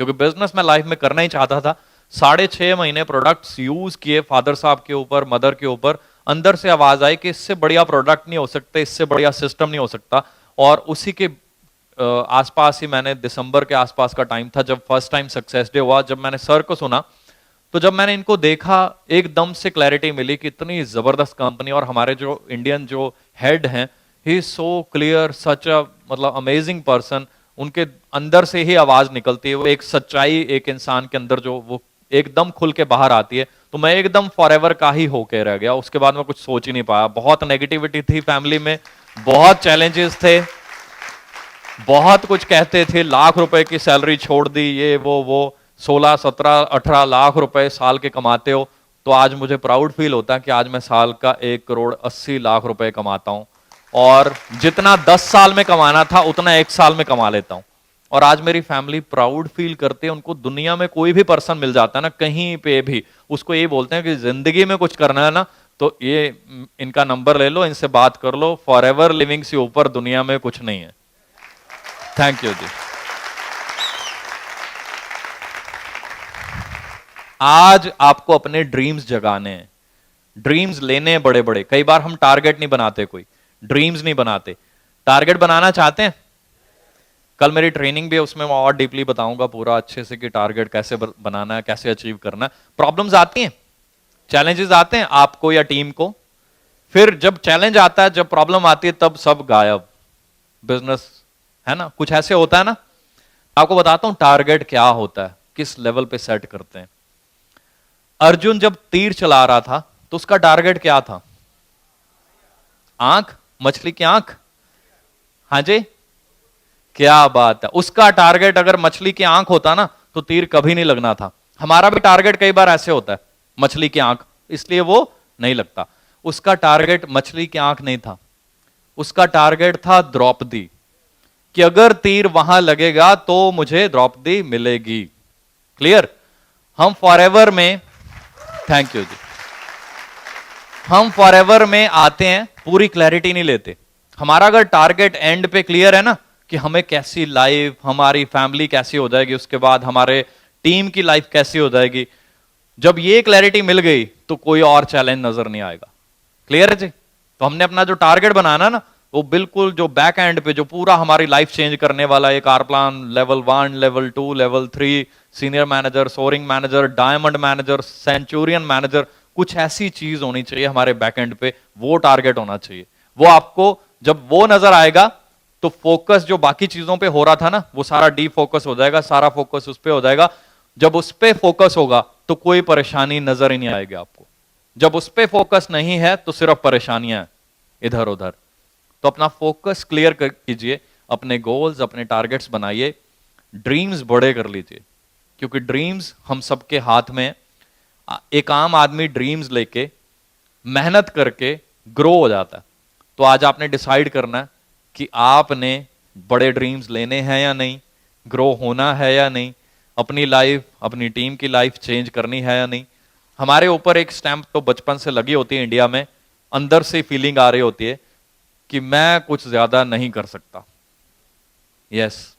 क्योंकि बिजनेस मैं लाइफ में करना ही चाहता था। 6.5 महीने प्रोडक्ट्स यूज किए फादर साहब के ऊपर, मदर के ऊपर, अंदर से आवाज आई कि इससे बढ़िया प्रोडक्ट नहीं हो सकते, इससे बढ़िया सिस्टम नहीं हो सकता। और उसी के आसपास ही मैंने, दिसंबर के आसपास का टाइम था जब फर्स्ट टाइम सक्सेस डे हुआ, जब मैंने सर को सुना, तो जब मैंने इनको देखा एकदम से क्लैरिटी मिली कि इतनी जबरदस्त कंपनी, और हमारे जो इंडियन जो हेड हैं, ही इज सो क्लियर, सच अ मतलब अमेजिंग पर्सन। उनके अंदर से ही आवाज निकलती है, वो एक सच्चाई एक इंसान के अंदर जो वो एकदम खुल के बाहर आती है। तो मैं एकदम फॉरएवर का ही होके रह गया। उसके बाद मैं कुछ सोच ही नहीं पाया। बहुत नेगेटिविटी थी फैमिली में, बहुत चैलेंजेस थे, बहुत कुछ कहते थे, लाख रुपए की सैलरी छोड़ दी, ये वो 16, 17, 18 लाख रुपए साल के कमाते हो। तो आज मुझे प्राउड फील होता है कि आज मैं साल का 1,80,00,000 रुपए कमाता हूं, और जितना 10 साल में कमाना था उतना 1 साल में कमा लेता हूं। और आज मेरी फैमिली प्राउड फील करते हैं। उनको दुनिया में कोई भी पर्सन मिल जाता है ना, कहीं पे भी, उसको ये बोलते हैं कि जिंदगी में कुछ करना है ना, तो ये इनका नंबर ले लो, इनसे बात कर लो, फॉरएवर लिविंग से ऊपर दुनिया में कुछ नहीं है। थैंक यू जी। आज आपको अपने ड्रीम्स जगाने हैं, ड्रीम्स लेने हैं बड़े बड़े। कई बार हम टारगेट नहीं बनाते, कोई ड्रीम्स नहीं बनाते, टारगेट बनाना चाहते हैं। कल मेरी ट्रेनिंग भी है, उसमें मैं और डीपली बताऊंगा पूरा अच्छे से कि टारगेट कैसे बनाना है, कैसे अचीव करना है। प्रॉब्लम्स आती हैं, चैलेंजेस आते हैं आपको या टीम को। फिर जब चैलेंज आता है, जब प्रॉब्लम आती है, तब सब गायब, बिजनेस, है ना, कुछ ऐसे होता है ना। आपको बताता हूं टारगेट क्या होता है, किस लेवल पे सेट करते हैं। अर्जुन जब तीर चला रहा था तो उसका टारगेट क्या था? आंख, मछली की आंख। हाँ जी, क्या बात है। उसका टारगेट अगर मछली की आंख होता ना, तो तीर कभी नहीं लगना था। हमारा भी टारगेट कई बार ऐसे होता है, मछली की आंख, इसलिए वो नहीं लगता। उसका टारगेट मछली की आंख नहीं था, उसका टारगेट था द्रौपदी, कि अगर तीर वहां लगेगा तो मुझे द्रौपदी मिलेगी। क्लियर? हम फॉरएवर में, थैंक यू जी, हम फॉरएवर में आते हैं, पूरी क्लैरिटी नहीं लेते। हमारा अगर टारगेट एंड पे क्लियर है ना, कि हमें कैसी लाइफ, हमारी फैमिली कैसी हो जाएगी, उसके बाद हमारे टीम की लाइफ कैसी हो जाएगी, जब ये क्लैरिटी मिल गई तो कोई और चैलेंज नजर नहीं आएगा। क्लियर है जी? तो हमने अपना जो टारगेट बनाना ना, वो बिल्कुल जो बैक एंड पे जो पूरा हमारी लाइफ चेंज करने वाला एक our plan, level 1, level 2, level 3, senior manager, soaring manager, diamond manager, centurion manager, कुछ ऐसी चीज होनी चाहिए हमारे बैक एंड पे, वो टारगेट होना चाहिए। वो आपको जब वो नजर आएगा तो फोकस जो बाकी चीजों पे हो रहा था ना, वो सारा डी फोकस हो जाएगा, सारा फोकस उस पे हो जाएगा। जब उस पे फोकस होगा तो कोई परेशानी नजर ही नहीं आएगी आपको। जब उस पे फोकस नहीं है तो सिर्फ परेशानियां इधर उधर। तो अपना फोकस क्लियर कीजिए, अपने गोल्स, अपने टारगेट्स बनाइए, ड्रीम्स बड़े कर लीजिए, क्योंकि ड्रीम्स हम सबके हाथ में। एक आम आदमी ड्रीम्स लेके मेहनत करके ग्रो हो जाता है। तो आज आपने डिसाइड करना है कि आपने बड़े ड्रीम्स लेने हैं या नहीं, ग्रो होना है या नहीं, अपनी लाइफ, अपनी टीम की लाइफ चेंज करनी है या नहीं। हमारे ऊपर एक स्टैंप तो बचपन से लगी होती है इंडिया में, अंदर से फीलिंग आ रही होती है कि मैं कुछ ज्यादा नहीं कर सकता। यस,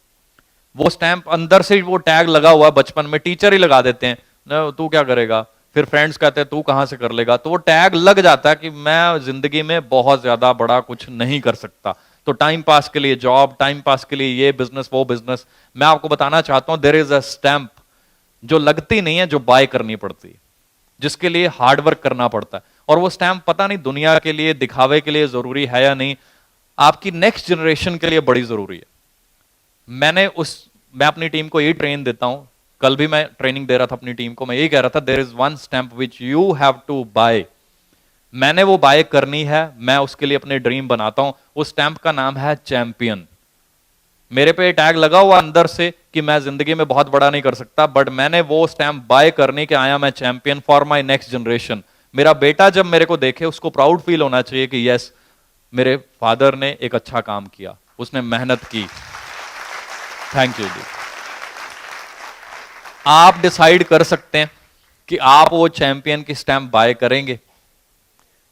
वो स्टैंप अंदर से, वो टैग लगा हुआ है, बचपन में टीचर ही लगा देते हैं ना, तू क्या करेगा, फिर फ्रेंड्स कहते हैं तू कहां से कर लेगा, तो वो टैग लग जाता है कि मैं जिंदगी में बहुत ज्यादा बड़ा कुछ नहीं कर सकता। तो टाइम पास के लिए जॉब, टाइम पास के लिए ये बिजनेस, वो बिजनेस। मैं आपको बताना चाहता हूं, देयर इज अ स्टैंप जो लगती नहीं है, जो बाय करनी पड़ती है, जिसके लिए हार्डवर्क करना पड़ता है। और वो स्टैंप पता नहीं दुनिया के लिए, दिखावे के लिए जरूरी है या नहीं, आपकी नेक्स्ट जनरेशन के लिए बड़ी जरूरी है। मैं अपनी टीम को यही ट्रेन देता हूं। कल भी मैं ट्रेनिंग दे रहा था अपनी टीम को, मैं यही कह रहा था, there is one stamp which you have to buy. मैंने वो बाय करनी है, मैं उसके लिए अपने ड्रीम बनाता हूं। उस स्टैंप का नाम है चैंपियन। मेरे पे टैग लगा हुआ अंदर से कि मैं जिंदगी में बहुत बड़ा नहीं कर सकता, बट मैंने वो स्टैंप बाय करने के आया मैं champion for my next generation. मेरा बेटा जब मेरे को देखे, उसको प्राउड फील होना चाहिए कि यस, मेरे फादर ने एक अच्छा काम किया। उसने मेहनत की। थैंक यू जी। आप डिसाइड कर सकते हैं कि आप वो चैंपियन की स्टैंप बाय करेंगे,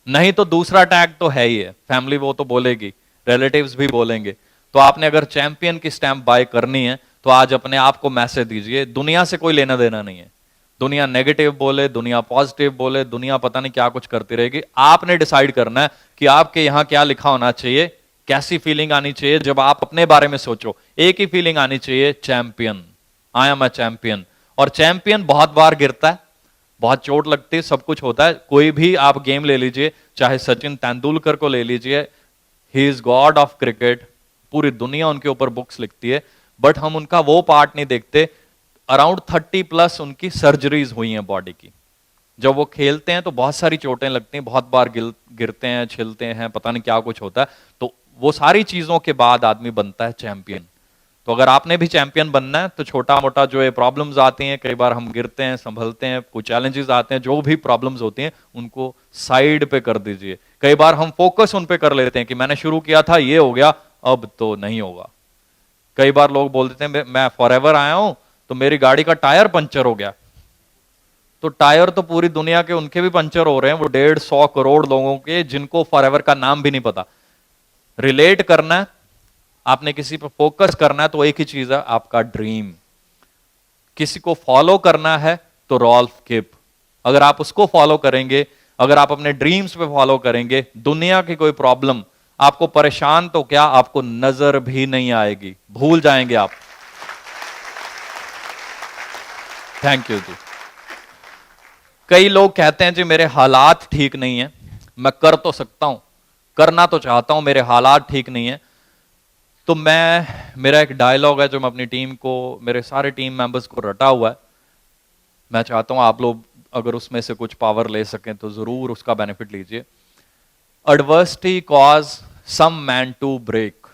नहीं तो दूसरा टैग तो है ही है, फैमिली वो तो बोलेगी, रिलेटिव्स भी बोलेंगे। तो आपने अगर चैंपियन की स्टैंप बाय करनी है तो आज अपने आप को मैसेज दीजिए, दुनिया से कोई लेना देना नहीं है। दुनिया नेगेटिव बोले, दुनिया पॉजिटिव बोले, दुनिया पता नहीं क्या कुछ करती रहेगी, आपने डिसाइड करना है कि आपके यहां क्या लिखा होना चाहिए, कैसी फीलिंग आनी चाहिए। जब आप अपने बारे में सोचो, एक ही फीलिंग आनी चाहिए, champion, I am a champion. और चैंपियन बहुत बार गिरता है, बहुत चोट लगती है, सब कुछ होता है। कोई भी आप गेम ले लीजिए, चाहे सचिन तेंदुलकर को ले लीजिए, he is God of cricket, पूरी दुनिया उनके ऊपर बुक्स लिखती है, बट हम उनका वो पार्ट नहीं देखते। अराउंड 30+ उनकी सर्जरीज हुई हैं बॉडी की। जब वो खेलते हैं तो बहुत सारी चोटें लगती हैं, बहुत बार गिरते हैं, छिलते हैं, पता नहीं क्या कुछ होता है। तो वो सारी चीजों के बाद आदमी बनता है चैंपियन। तो अगर आपने भी चैंपियन बनना है तो छोटा मोटा जो ये प्रॉब्लम्स आती हैं, कई बार हम गिरते हैं, संभलते हैं, कुछ चैलेंजेस आते हैं, जो भी प्रॉब्लम्स होती हैं उनको साइड पे कर दीजिए। कई बार हम फोकस उन पे कर लेते हैं कि मैंने शुरू किया था, ये हो गया, अब तो नहीं होगा। कई बार लोग बोल देते हैं मैं फॉरएवर आया हूं तो मेरी गाड़ी का टायर पंचर हो गया। तो टायर तो पूरी दुनिया के उनके भी पंचर हो रहे हैं, वो 150 करोड़ लोगों के, जिनको फॉरएवर का नाम भी नहीं पता। रिलेट करना है, आपने किसी पर फोकस करना है तो एक ही चीज है, आपका ड्रीम। किसी को फॉलो करना है तो रॉल्फ किप, अगर आप उसको फॉलो करेंगे, अगर आप अपने ड्रीम्स पे फॉलो करेंगे, दुनिया की कोई प्रॉब्लम आपको परेशान तो क्या, आपको नजर भी नहीं आएगी, भूल जाएंगे आप। थैंक यू जी। कई लोग कहते हैं जी मेरे हालात ठीक नहीं है, मैं कर तो सकता हूं, करना तो चाहता हूं, मेरे हालात ठीक नहीं है। तो मेरा एक डायलॉग है जो मैं अपनी टीम को, मेरे सारे टीम मेंबर्स को रटा हुआ है, मैं चाहता हूं आप लोग अगर उसमें से कुछ पावर ले सकें तो जरूर उसका बेनिफिट लीजिए। Adversity cause some man to break,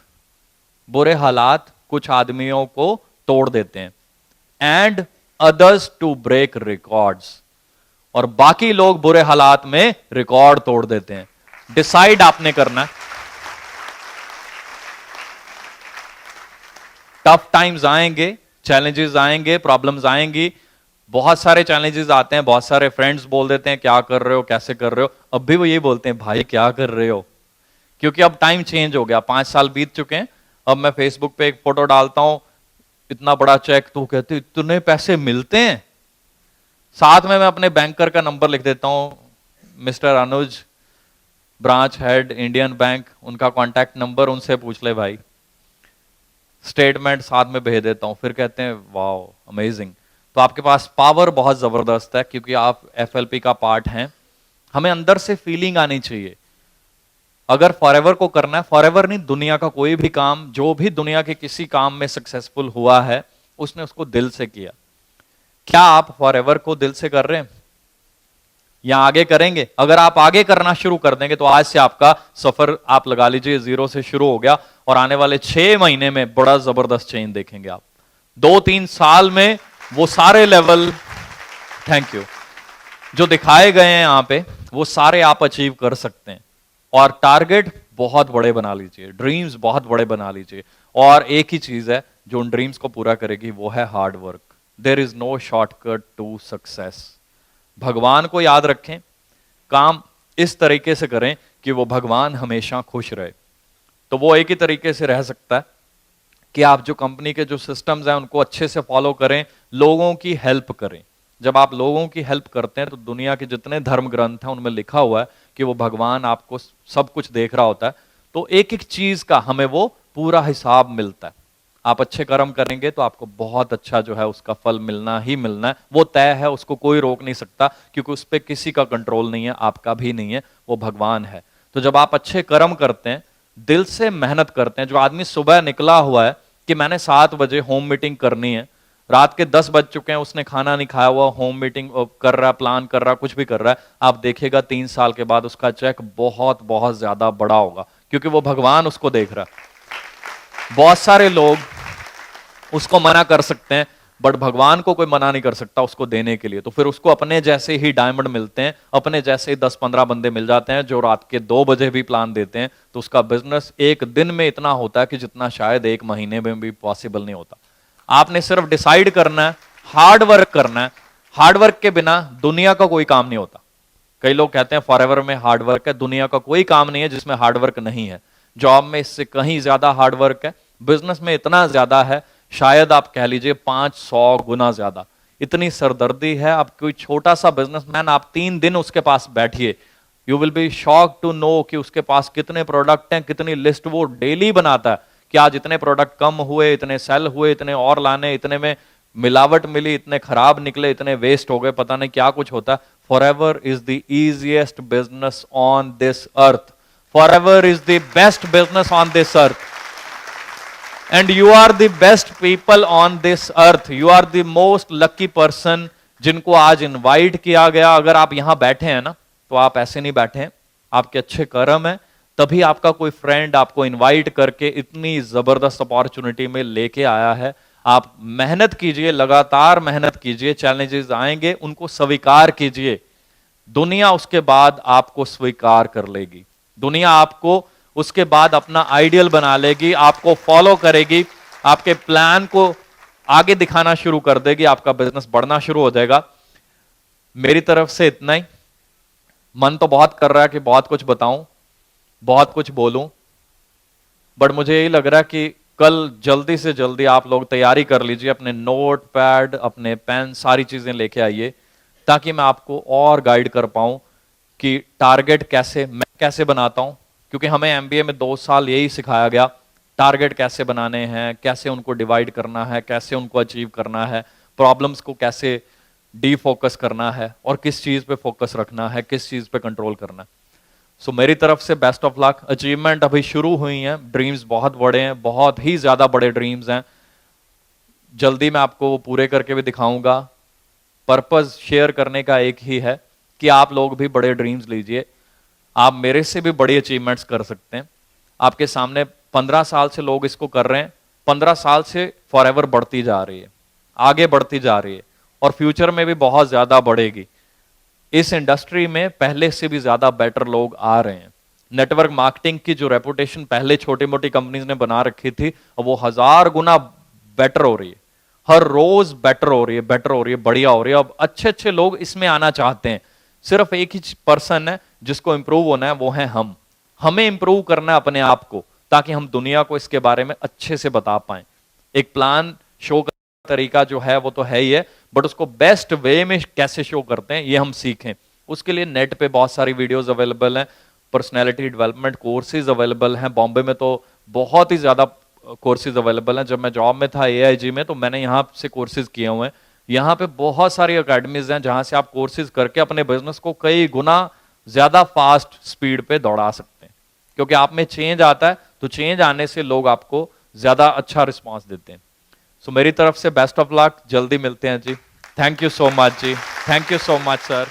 बुरे हालात कुछ आदमियों को तोड़ देते हैं, and others to break records, और बाकी लोग बुरे हालात में रिकॉर्ड तोड़ देते हैं। डिसाइड आपने करना है। टफ टाइम्स आएंगे, चैलेंजेस आएंगे, प्रॉब्लम्स आएंगी, बहुत सारे चैलेंजेस आते हैं, बहुत सारे फ्रेंड्स बोल देते हैं क्या कर रहे हो, कैसे कर रहे हो, अब भी वो ये बोलते हैं भाई क्या कर रहे हो, क्योंकि अब टाइम चेंज हो गया, 5 साल बीत चुके हैं। अब मैं फेसबुक पे एक फोटो डालता हूं, इतना बड़ा चेक, तो कहते इतने पैसे मिलते हैं। साथ में मैं अपने बैंकर का नंबर लिख देता हूं, मिस्टर अनुज, ब्रांच हेड इंडियन बैंक, उनका कॉन्टैक्ट नंबर, उनसे पूछ ले भाई। स्टेटमेंट साथ में भेज देता हूं, फिर कहते हैं वाओ अमेजिंग। तो आपके पास पावर बहुत जबरदस्त है, क्योंकि आप एफएलपी का पार्ट हैं। हमें अंदर से फीलिंग आनी चाहिए। अगर फॉरएवर को करना है, फॉरएवर नहीं, दुनिया का कोई भी काम, जो भी दुनिया के किसी काम में सक्सेसफुल हुआ है उसने उसको दिल से किया। क्या आप फॉरएवर को दिल से कर रहे हैं या आगे करेंगे? अगर आप आगे करना शुरू कर देंगे तो आज से आपका सफर आप लगा लीजिए 0 से शुरू हो गया, और आने वाले 6 महीने में बड़ा जबरदस्त चेंज देखेंगे आप। 2-3 साल में वो सारे लेवल, थैंक यू, जो दिखाए गए हैं यहां पे, वो सारे आप अचीव कर सकते हैं। और टारगेट बहुत बड़े बना लीजिए, ड्रीम्स बहुत बड़े बना लीजिए, और एक ही चीज है जो उन ड्रीम्स को पूरा करेगी, वो है hard work. There is no shortcut to success. भगवान को याद रखें, काम इस तरीके से करें कि वो भगवान हमेशा खुश रहे। तो वो एक ही तरीके से रह सकता है कि आप जो कंपनी के जो सिस्टम्स हैं उनको अच्छे से फॉलो करें, लोगों की हेल्प करें। जब आप लोगों की हेल्प करते हैं तो दुनिया के जितने धर्म ग्रंथ हैं उनमें लिखा हुआ है कि वो भगवान आपको सब कुछ देख रहा होता है। तो एक एक चीज का हमें वो पूरा हिसाब मिलता है। आप अच्छे कर्म करेंगे तो आपको बहुत अच्छा जो है उसका फल मिलना ही मिलना है, वो तय है, उसको कोई रोक नहीं सकता, क्योंकि उस पर किसी का कंट्रोल नहीं है, आपका भी नहीं है, वो भगवान है। तो जब आप अच्छे कर्म करते हैं, दिल से मेहनत करते हैं, जो आदमी सुबह निकला हुआ है कि मैंने 7 बजे होम मीटिंग करनी है, रात के 10 बज चुके हैं, उसने खाना नहीं खाया हुआ, होम मीटिंग कर रहा है, प्लान कर रहा है, कुछ भी कर रहा है, आप देखिएगा 3 साल के बाद उसका चेक बहुत बहुत ज्यादा बड़ा होगा, क्योंकि वो भगवान उसको देख रहा है। बहुत सारे लोग उसको मना कर सकते हैं, बट भगवान को कोई मना नहीं कर सकता उसको देने के लिए। तो फिर उसको अपने जैसे ही डायमंड मिलते हैं, अपने जैसे ही 10-15 बंदे मिल जाते हैं जो रात के 2 बजे भी प्लान देते हैं, तो उसका बिजनेस एक दिन में इतना होता है कि जितना शायद एक महीने में भी पॉसिबल नहीं होता। आपने सिर्फ डिसाइड करना है, हार्ड वर्क करना है। हार्ड वर्क के बिना दुनिया का कोई काम नहीं होता। कई लोग कहते हैं फॉरएवर में हार्ड वर्क है, दुनिया का कोई काम नहीं है जिसमें हार्ड वर्क नहीं है। जॉब में इससे कहीं ज्यादा हार्ड वर्क है, बिजनेस में इतना ज्यादा है, शायद आप कह लीजिए 500 गुना ज्यादा। इतनी सरदर्दी है। आप कोई छोटा सा बिजनेसमैन, आप 3 दिन उसके पास बैठिए, you will be shock to know कि उसके पास कितने प्रोडक्ट हैं, कितनी लिस्ट वो डेली बनाता है कि आज इतने प्रोडक्ट कम हुए, इतने सेल हुए, इतने और लाने, इतने में मिलावट मिली, इतने खराब निकले, इतने वेस्ट हो गए, पता नहीं क्या कुछ होता है। Forever is the easiest business on this earth. Forever is the best business on this earth. And you are the best people on this earth. You are the most lucky person जिनको आज इनवाइट किया गया। अगर आप यहां बैठे हैं ना, तो आप ऐसे नहीं बैठे हैं, आपके अच्छे कर्म है, तभी आपका कोई फ्रेंड आपको इनवाइट करके इतनी जबरदस्त अपॉर्चुनिटी में लेके आया है। आप मेहनत कीजिए, लगातार मेहनत कीजिए, चैलेंजेस आएंगे उनको स्वीकार कीजिए। दुनिया उसके बाद आपको स्वीकार कर लेगी। दुनिया आपको उसके बाद अपना आइडियल बना लेगी, आपको फॉलो करेगी, आपके प्लान को आगे दिखाना शुरू कर देगी, आपका बिजनेस बढ़ना शुरू हो जाएगा। मेरी तरफ से इतना ही। मन तो बहुत कर रहा है कि बहुत कुछ बताऊं, बहुत कुछ बोलूं, बट मुझे यही लग रहा है कि कल जल्दी से जल्दी आप लोग तैयारी कर लीजिए, अपने नोट पैड, अपने पेन, सारी चीजें लेके आइए, ताकि मैं आपको और गाइड कर पाऊं कि टारगेट कैसे मैं कैसे बनाता हूं। क्योंकि हमें एमबीए में 2 साल यही सिखाया गया, टारगेट कैसे बनाने हैं, कैसे उनको डिवाइड करना है, कैसे उनको अचीव करना है, प्रॉब्लम्स को कैसे डीफोकस करना है और किस चीज पे फोकस रखना है, किस चीज पे कंट्रोल करना है। सो मेरी तरफ से बेस्ट ऑफ लक। अचीवमेंट अभी शुरू हुई हैं, ड्रीम्स बहुत बड़े हैं, बहुत ही ज्यादा बड़े ड्रीम्स हैं। जल्दी मैं आपको वो पूरे करके भी दिखाऊंगा। पर्पस शेयर करने का एक ही है कि आप लोग भी बड़े ड्रीम्स लीजिए। आप मेरे से भी बड़ी अचीवमेंट्स कर सकते हैं। आपके सामने 15 साल से लोग इसको कर रहे हैं, 15 साल से फॉरएवर बढ़ती जा रही है, आगे बढ़ती जा रही है और फ्यूचर में भी बहुत ज्यादा बढ़ेगी। इस इंडस्ट्री में पहले से भी ज्यादा बेटर लोग आ रहे हैं। नेटवर्क मार्केटिंग की जो रेपुटेशन पहले छोटी मोटी कंपनीज ने बना रखी थी, अब वो 1000 गुना बेटर हो रही है। हर रोज बेटर हो रही है, बेटर हो रही है, बढ़िया हो रही है। अब अच्छे अच्छे लोग इसमें आना चाहते हैं। सिर्फ एक ही पर्सन है जिसको इंप्रूव होना है, वो है हम। हमें इंप्रूव करना है अपने आप को, ताकि हम दुनिया को इसके बारे में अच्छे से बता पाए। एक प्लान शो का तरीका जो है वो तो है ही है, बट उसको बेस्ट वे में कैसे शो करते हैं ये हम सीखें। उसके लिए नेट पे बहुत सारी वीडियोस अवेलेबल हैं, पर्सनैलिटी डेवलपमेंट कोर्सेज अवेलेबल हैं। बॉम्बे में तो बहुत ही ज्यादा कोर्सेज अवेलेबल हैं। जब मैं जॉब में था AIG में, तो मैंने यहाँ से कोर्सेज किए हुए हैं। यहाँ पे बहुत सारी अकेडमीज हैं जहां से आप कोर्सेज करके अपने बिजनेस को कई गुना ज्यादा फास्ट स्पीड पे दौड़ा सकते हैं। क्योंकि आप में चेंज आता है, तो चेंज आने से लोग आपको ज्यादा अच्छा रिस्पॉन्स देते हैं। सो मेरी तरफ से बेस्ट ऑफ लक, जल्दी मिलते हैं जी। थैंक यू सो मच जी, thank you so much sir.